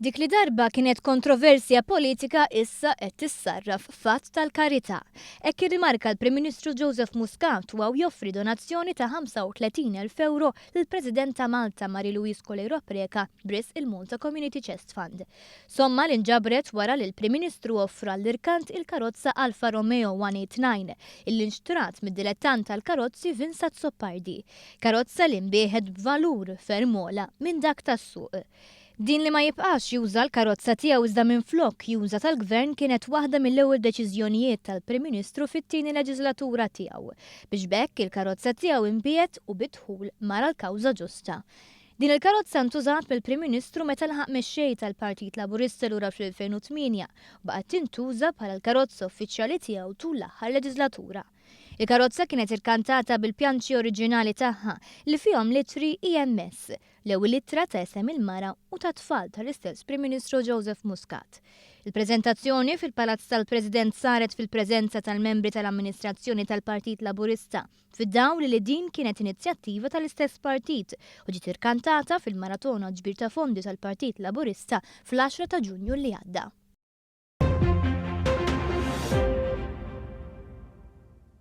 Dik li darba kienet kontroversja politika issa qed tissarraf fatt tal-karità. Hekk irrimarka l-Prim Ministru Joseph Muscat huwa joffri donazzjoni ta' 35,000 euro lill-President ta' Malta Marie-Louise Colero Preka bris il-Malta Community Chest Fund. Somma li nġabret wara li l-Prim Ministru offra l-irkant il-karozza Alfa Romeo 189 illi nxtrat mid-dilettant tal-karozzi Vincent Soppardi. Karozza li nbieħed b'valur fermola minn dak tas-suq. Din li ma jibqax juża l-karozza tiegħu iżda minflok juża tal-Gvern kienet waħda mill-ewwel deċiżjonijiet tal-Prim Ministru fit-tieni leġislatura tiegħu biex bekk il-karozza tiegħu inbiegħet u bidħul mara l-kawża ġusta. Din il-karozza ntużat mill-Prim Ministru meta laħaq mexxej tal-Partit Laburista lura fl-2008 u baqgħet tintuża bħala l-karozza uffiċjali tiegħu tul l-aħħar leġislatura. Il-karozza kienet irkantata bil-pjanċi oriġinali tagħha li fihom litri EMS, l-ewwel littra ta' isem il-mara u ta' tfal tal-istess Prim Ministru Joseph Muscat. Il-preżentazzjoni fil-Palazz tal-President saret fil-preżenza tal-membri tal-amministrazzjoni tal-Partit Laburista fid-dawl li din kienet inizjattiva tal-istess partit u ġiet irkantata fil-maratona ġbir ta' fondi tal-Partit Laburista fl-10 ta' Ġunju li għadda.